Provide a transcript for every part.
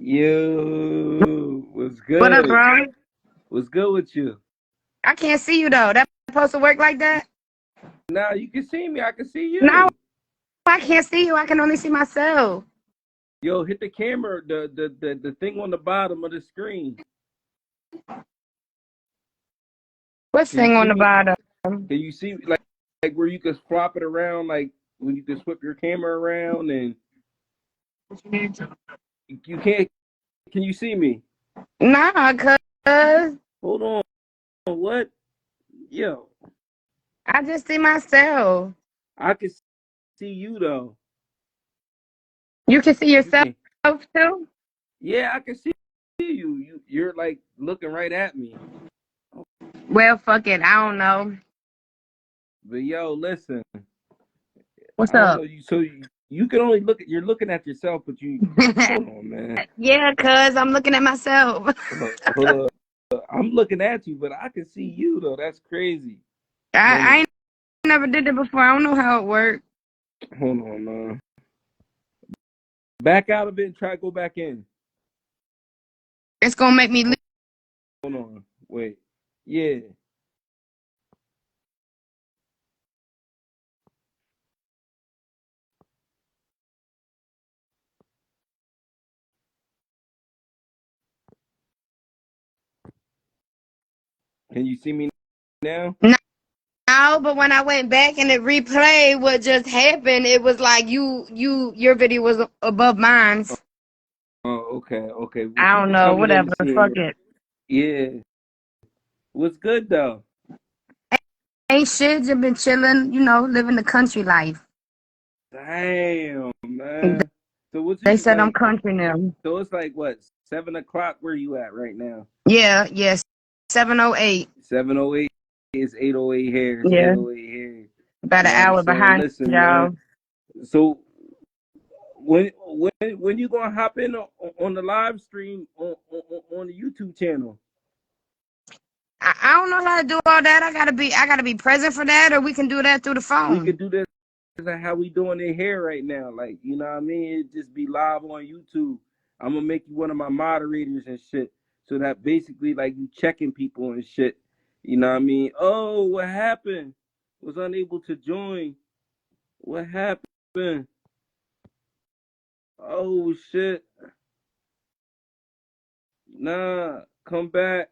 Yo, what's What up, good? bro? What's good with you? I can't see you though. That supposed to work like that? Now you can see me. I can see No, you. I can't see you. I can only see myself. Yo, hit the camera, the thing on the bottom of the screen. What Can you thing on see the me? bottom? Can you see like where you can swap it around, like when you can swip your camera around and you can't. Can you see me? Nah, cuz Hold on. What? Yo, I just see myself. I can see you though. You can see You yourself can. too? Yeah, I can see you. You're like looking right at me. Well, fuck it. I don't know. But yo, listen. What's I don't know. up? You can only look at you're looking at yourself, but you hold on, man. Yeah, cuz I'm looking at myself. Hold on. I'm looking at you, but I can see you though. That's crazy. Hold I on. ain't never did it before. I don't know how it works. Hold on, man. Back out of it and try to go back in. It's gonna make me leave. Hold on. Wait. Yeah. Can you see me now? No, but when I went back and it replayed what just happened, it was like your video was above mine. Oh, okay, okay. Well, I don't people know, coming in whatever. to see Fuck it. it. Yeah. What's good though? Ain't shit, just been chilling, living the country life. Damn, man. So what They you said I'm like? country now. So it's like what? 7 o'clock. Where you at right now? Yeah, yes. 7:08. 7:08 is 8:08 here. It's Yeah. 8:08 here. About You an know what I'm hour saying? behind Listen, man. y'all. So when you gonna hop in on the live stream on the YouTube channel? I don't know how to do all that. I gotta be present for that, or we can do that through the We could phone. do this like how we doing it here right now. Like, you know what I mean? It just be live on YouTube. I'm gonna make you one of my moderators and shit. So that basically like you checking people and shit. You know what I mean? Oh, what happened? Was unable to join. What happened? Oh shit. Nah, come back.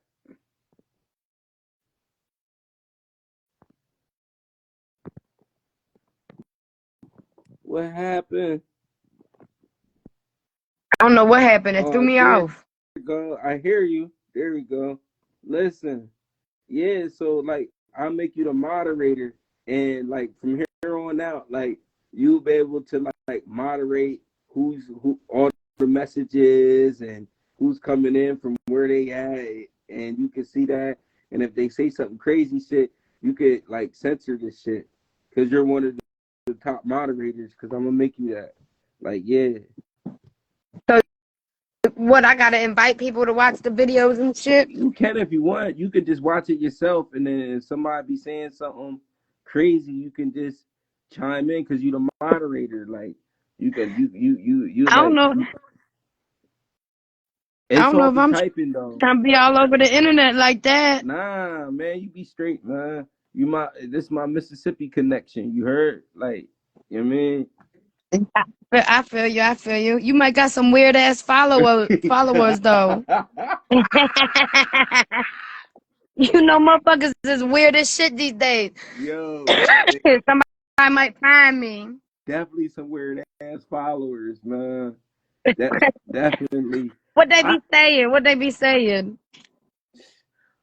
What happened? I don't know what happened. It threw Oh, me there off. we go. I hear you. There we go. Listen. Yeah, so like I'll make you the moderator and like from here on out, like you'll be able to like moderate who all the messages and who's coming in from where they at and you can see that. And if they say something crazy shit, you could like censor this shit. Cause you're one of the top moderators, cause I'm gonna make you that. Like, yeah. So what? I gotta invite people to watch the videos and shit. You can if you want. You could just watch it yourself, and then if somebody be saying something crazy, you can just chime in because you the moderator. Like you can you I don't like know. you. I It's don't know all if the I'm typing though. trying to be all over the internet like that. Nah, man, you be straight, man. You my this my Mississippi connection. You heard? Like you know what I mean? I feel you. I feel you. You might got some weird ass followers though. Motherfuckers is weird as shit these days. Yo, Somebody might find me. definitely some weird ass followers, man. That definitely. What they I be saying? What they be saying?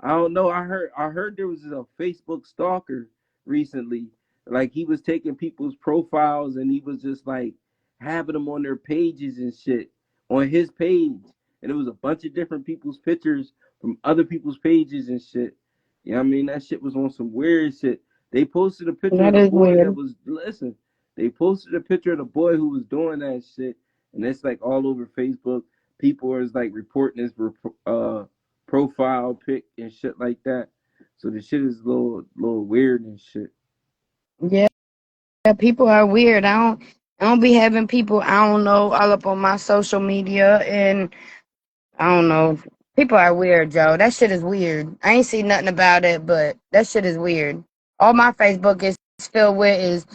I don't know. I heard there was a Facebook stalker recently. Like he was taking people's profiles and he was just like having them on their pages and shit on his page. And it was a bunch of different people's pictures from other people's pages and shit. You know what I mean? That shit was on some weird shit. They posted a picture of That the is boy that weird. was listen. They posted a picture of the boy who was doing that shit, and it's like all over Facebook. People are like reporting his profile pic and shit like that. So the shit is a little weird and shit. Yeah, people are weird. I don't be having people I don't know all up on my social media and I don't know. People are weird, Joe. That shit is weird. I ain't seen nothing about it, but that shit is weird. All my Facebook is filled with is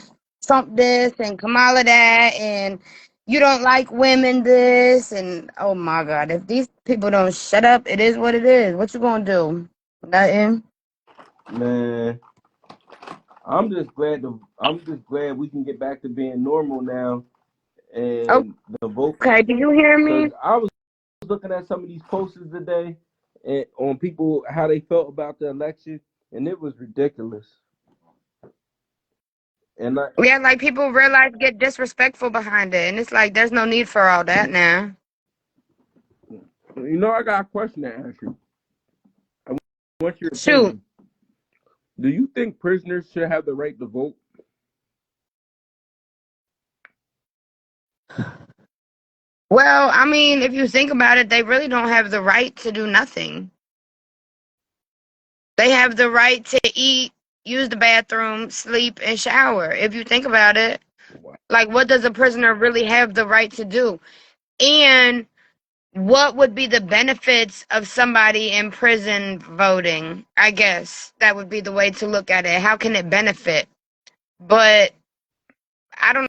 Trump this and Kamala that, and you don't like women this, and oh my god, if these people don't shut up, it is what it is. What you gonna do? Nothing. Man, I'm just glad we can get back to being normal now and the vote. Okay, do you hear Because me? I was looking at some of these posters today and on people how they felt about the election, and it was ridiculous. And like, Yeah, like people realize get disrespectful behind it, and it's like there's no need for all that now. I got a question to ask you. I want your Shoot. opinion. Do you think prisoners should have the right to vote? Well, I mean, if you think about it, they really don't have the right to do nothing. They have the right to eat, use the bathroom, sleep, and shower. If you think about it, like, what does a prisoner really have the right to do? And what would be the benefits of somebody in prison voting? I guess that would be the way to look at it. How can it benefit? But I don't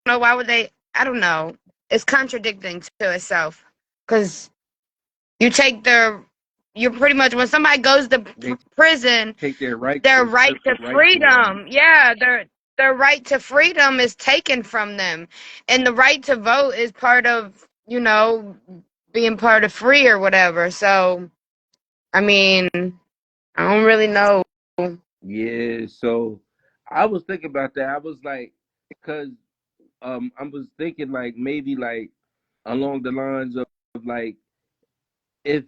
know. Why would they? I don't know. It's contradicting to itself because you take you're pretty much when somebody goes to They prison, take their rights, their they right strip to the rights away. freedom, yeah, their right to freedom is taken from them, and the right to vote is part of being part of free or whatever. So, I mean, I don't really know. Yeah, so I was thinking about that. I was like, cause I was thinking like maybe like along the lines of like if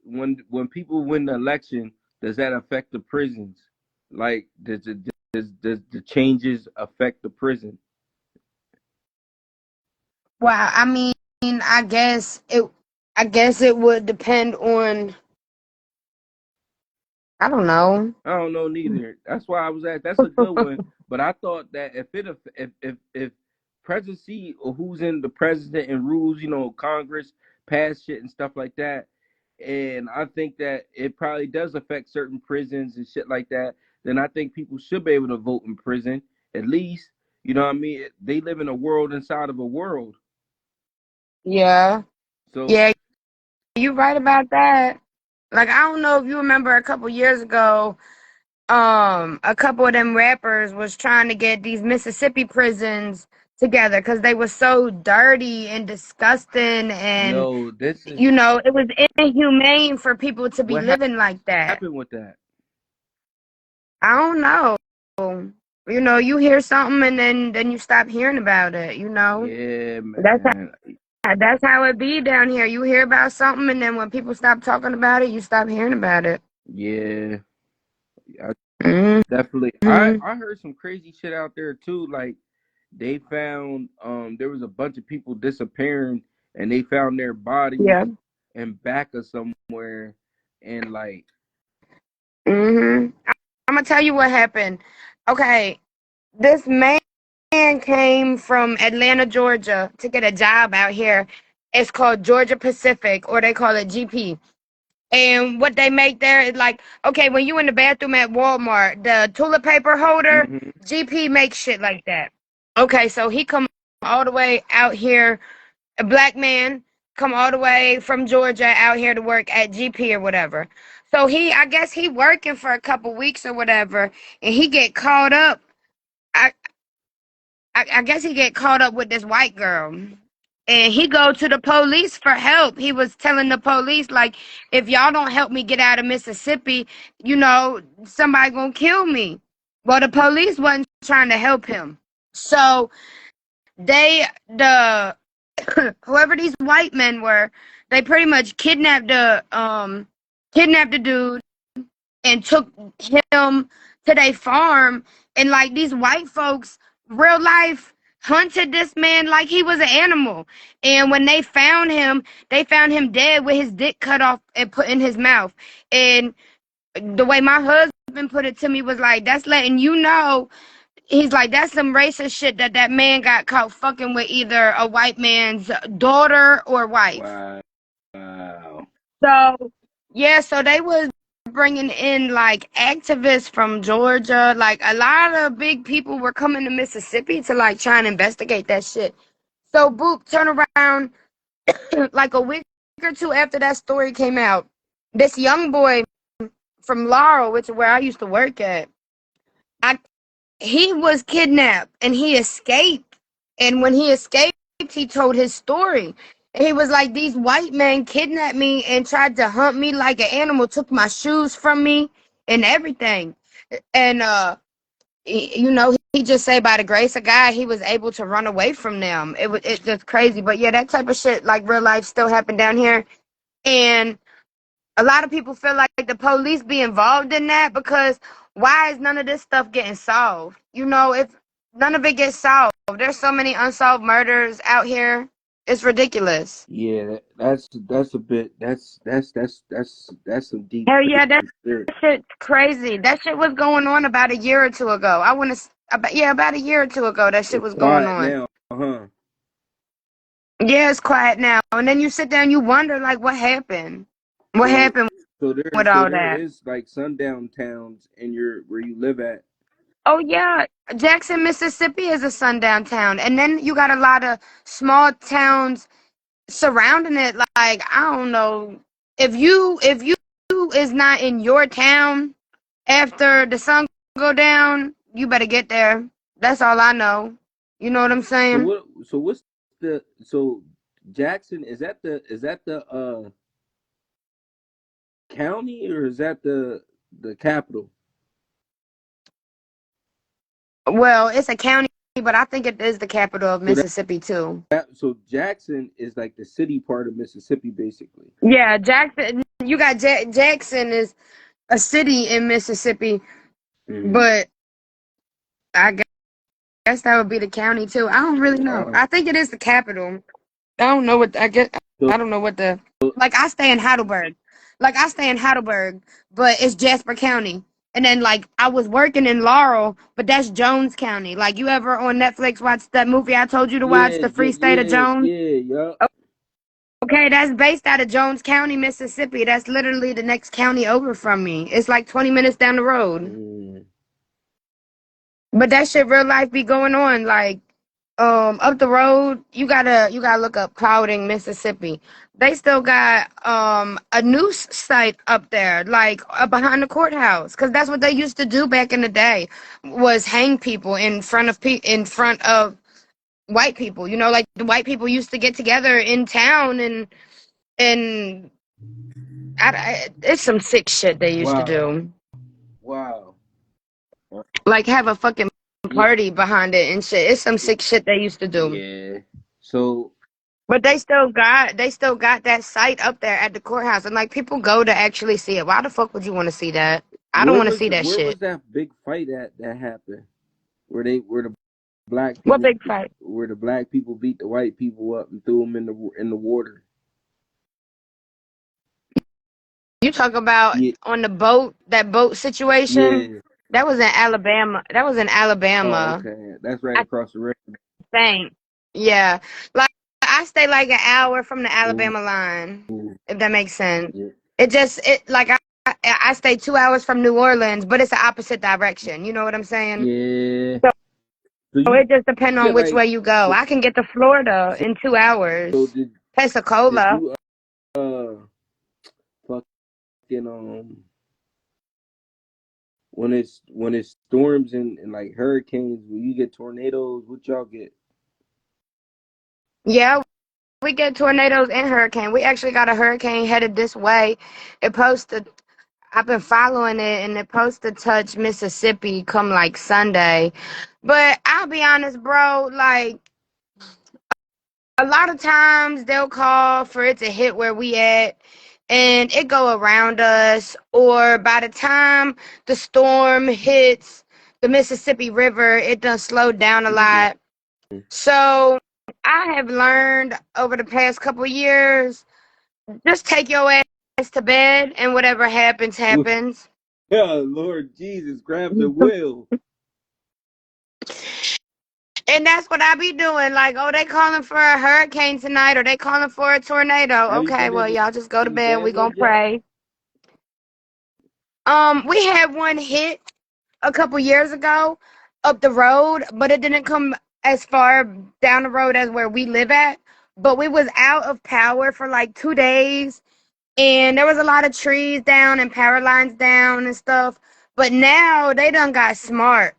when people win the election, does that affect the prisons? Like does the changes affect the prison? Well, I mean, I guess it. I guess it would depend on. I don't know. I don't know neither. That's why I was at. That's a good one. But I thought that if presidency or who's in the president and rules, Congress pass shit and stuff like that, and I think that it probably does affect certain prisons and shit like that. Then I think people should be able to vote in prison at least. You know what I mean? They live in a world inside of a world. Yeah, So yeah, you're right about that. Like, I don't know if you remember a couple years ago, a couple of them rappers was trying to get these Mississippi prisons together because they were so dirty and disgusting, and no, this is it was inhumane for people to be what living like that. happened with that. I don't know. You hear something and then you stop hearing about it. Yeah, That's man. that's how it be down here. You hear about something, and then when people stop talking about it, you stop hearing about it. Yeah, I Hmm. definitely. I heard some crazy shit out there too. Like they found there was a bunch of people disappearing, and they found their bodies Yeah. in back of somewhere, and like I'm gonna tell you what happened. Okay, this man came from Atlanta, Georgia, to get a job out here. It's called Georgia Pacific, or they call it GP. And what they make there is like, okay, when you in the bathroom at Walmart, the toilet paper holder, hmm GP makes shit like that. Okay, so he come all the way out here, a black man come all the way from Georgia out here to work at GP or whatever. So I guess he working for a couple weeks or whatever, and he get caught up. I, I guess he get caught up with this white girl. And he go to the police for help. He was telling the police, like, if y'all don't help me get out of Mississippi, somebody gonna kill me. Well, the police wasn't trying to help him. So the whoever these white men were, they pretty much kidnapped the dude and took him to their farm. And like these white folks, real life hunted this man like he was an animal. And when they found him dead with his dick cut off and put in his mouth. And the way my husband put it to me was like, that's letting you know. He's like, that's some racist shit that man got caught fucking with either a white man's daughter or wife. wow, So yeah, so they was bringing in like activists from Georgia. Like a lot of big people were coming to Mississippi to like try and investigate that shit. So Boop, turn around like a week or two after that story came out. This young boy from Laurel, which is where I used to work at, I he was kidnapped and he escaped. And when he escaped, he told his story. And he was like, these white men kidnapped me and tried to hunt me like an animal, took my shoes from me and everything. And you know, he just say by the grace of God, he was able to run away from them. It's just crazy. But yeah, that type of shit, like real life, still happened down here. And a lot of people feel like the police be involved in that because why is none of this stuff getting solved? You know, if none of it gets solved, there's so many unsolved murders out here. It's ridiculous. Yeah, that's a bit. That's some deep Hell shit yeah, that right there. shit's crazy. That shit was going on about a year or two ago. I want to, about a year or two ago, that shit It's was going quiet on. now, huh? Yeah, it's quiet now. And then you sit there and you wonder, like, what happened? What So happened with so all there that? is like sundown towns in your where you live at. Oh yeah, Jackson, Mississippi is a sundown town, and then you got a lot of small towns surrounding it. Like I don't know if you is not in your town after the sun go down, you better get there. That's all I know. You know what I'm So saying? what? So what's the so Jackson is that the county or is that the capital? Well, it's a county, but I think it is the capital of So Mississippi too. so Jackson is like the city part of Mississippi, basically. Yeah, Jackson. You got Jackson is a city in Mississippi, Mm-hmm. but I guess that would be the county too. I don't really know. Wow. I think it is the capital. I don't know what I guess. So I don't know what the like. I stay in Heidelberg. Like I stay in Heidelberg, but it's Jasper County. And then like I was working in Laurel, but that's Jones County. Like you ever on Netflix watch that movie I told you to watch, The Free State of Jones? yup. Okay, that's based out of Jones County, Mississippi. That's literally the next county over from me. It's like 20 minutes down the road. Mm. But that shit real life be going on. Like up the road, you gotta look up Clouding, Mississippi. They still got a noose site up there, like behind the courthouse, because that's what they used to do back in the day, was hang people in front of white people. You know, like the white people used to get together in town and it's some sick shit they used to Wow. do, Wow. like have a fucking Yeah. party behind it and shit. It's some sick shit they used to do. Yeah. So But they still got that site up there at the courthouse, and like people go to actually see it. Why the fuck would you want to see that? I don't want to see that where shit. was that big fight at that happened? Where the black What people big fight? where the black people beat the white people up and threw them in the water. You talk about Yeah. on the boat, that boat situation? Yeah. That was in Alabama. That was in Oh, Alabama. okay. That's right I across the river. think. Yeah. Like I stay like an hour from the Ooh. Alabama line, if that makes sense. Yeah. It like I stay 2 hours from New Orleans, but it's the opposite direction. You know what I'm saying? Yeah. So So it just depends you on get which like way you go. I can get to Florida so, in two so hours. did Pensacola. you uh fucking when it storms and like hurricanes, when you get tornadoes, what y'all get? Yeah, we get tornadoes and hurricane. We actually got a hurricane headed this way. It posted. I've been following it, and it supposed to touch Mississippi come like Sunday. But I'll be honest, bro. Like a lot of times they'll call for it to hit where we at, and it go around us, or by the time the storm hits the Mississippi River, it done slowed down a Mm. lot. So I have learned over the past couple years, just take your ass to bed, and whatever happens happens. Yeah, Lord Jesus, grab the wheel. And that's what I be doing. Like, oh, they calling for a hurricane tonight, or they calling for a tornado. Okay, well, Everybody y'all just go to was bed. We bad gonna like that. pray. We had one hit a couple years ago up the road, but it didn't come as far down the road as where we live at. But we was out of power for like 2 days, and there was a lot of trees down and power lines down and stuff. But now they done got smart.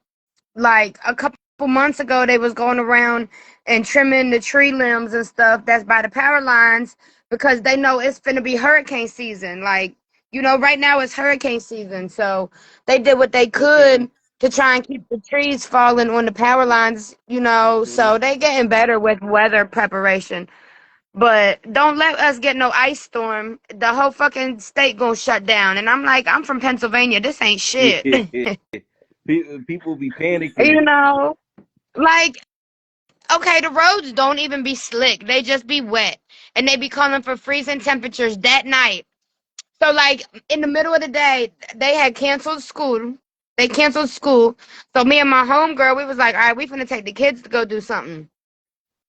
Like a couple months ago, they was going around and trimming the tree limbs and stuff that's by the power lines because they know it's finna be hurricane season. Like, right now it's hurricane season, so they did what they Okay. could to try and keep the trees falling on the power lines. Hmm. So they getting better with weather preparation. But don't let us get no ice storm. The whole fucking state gonna shut down. And I'm like, I'm from Pennsylvania. This ain't shit. People be panicking. you know, like, okay, the roads don't even be slick. They just be wet. And they be calling for freezing temperatures that night. So, like, in the middle of the day, they had canceled school. They canceled school. So me and my homegirl, we was like, all right, we finna take the kids to go do something.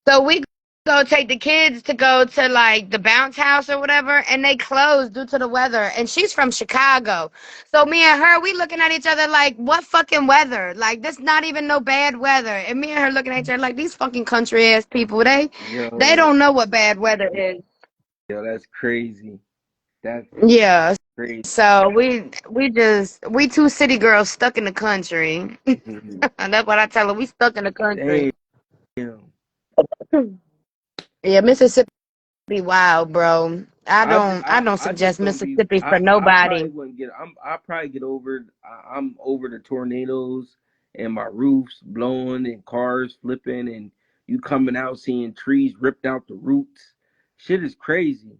So we go take the kids to go to like the bounce house or whatever, and they closed due to the weather. And she's from Chicago. So me and her, we looking at each other like, what fucking weather? Like, this not even no bad weather. And me and her looking at each other like, these fucking country ass people, they Yo, don't know what bad weather is. yo, that's crazy. That's Yeah. crazy. So we two city girls stuck in the country. And that's what I tell her. We stuck in the country. Damn. Yeah, Mississippi be wild, bro. I don't I just suggest don't be. Mississippi for I probably nobody. wouldn't get. I probably get over it. I'm over the tornadoes and my roofs blowing and cars flipping and you coming out seeing trees ripped out the roots. Shit is crazy.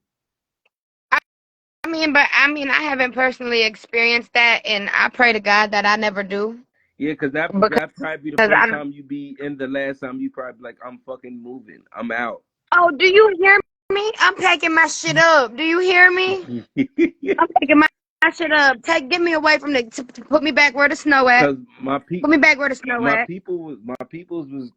I haven't personally experienced that, and I pray to God that I never do. Yeah, cause Because that probably be the first I time you be and the last time you probably like I'm fucking moving. I'm out. oh, do you hear me? I'm packing my shit up. Do you hear me? I'm packing my shit up. Get me away from to put me back where the snow at. Cause Put me back where the snow at. my peoples was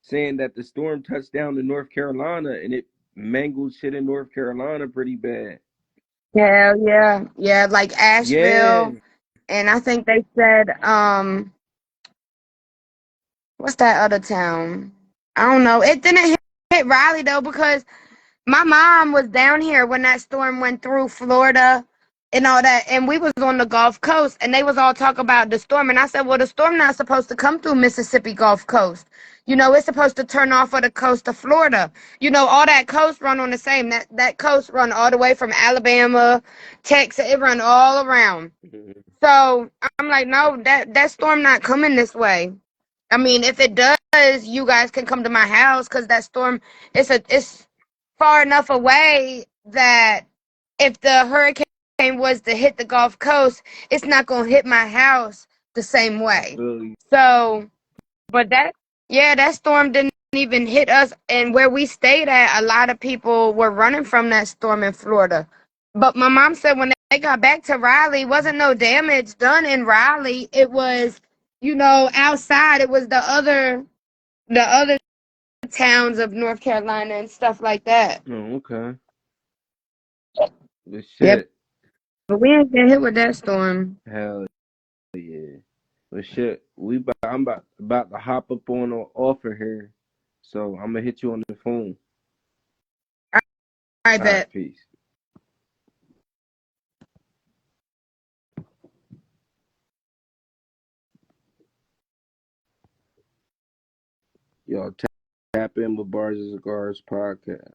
saying that the storm touched down in North Carolina and it mangled shit in North Carolina pretty bad. Hell yeah, yeah, like Yeah. Asheville, and I think they said what's that other town? I don't know. It didn't hit Raleigh though because my mom was down here when that storm went through Florida and all that, and we was on the Gulf Coast, and they was all talking about the storm, and I said, well, the storm not supposed to come through Mississippi Gulf Coast. It's supposed to turn off of the coast of Florida. All that coast run on the same. That coast run all the way from Alabama, Texas. It run all around. Mhm. So I'm like, no, that storm not coming this way. I mean, if it does, you guys can come to my house because that storm it's far enough away that if the hurricane was to hit the Gulf Coast, it's not gonna hit my house the same I way. feel you. So, but that storm didn't even hit us, and where we stayed at, a lot of people were running from that storm in Florida. But my mom said when they got back to Raleigh, wasn't no damage done in Raleigh. It was, outside. It was the other towns of North Carolina and stuff like that. Oh, okay. Good Yep. shit. But we ain't been hit with that storm. Hell yeah. But shit, I'm about to hop up on an offer here. So I'm gonna hit you on the phone. I All right, bet. peace. Y'all tap in with Bars and Cigars podcast.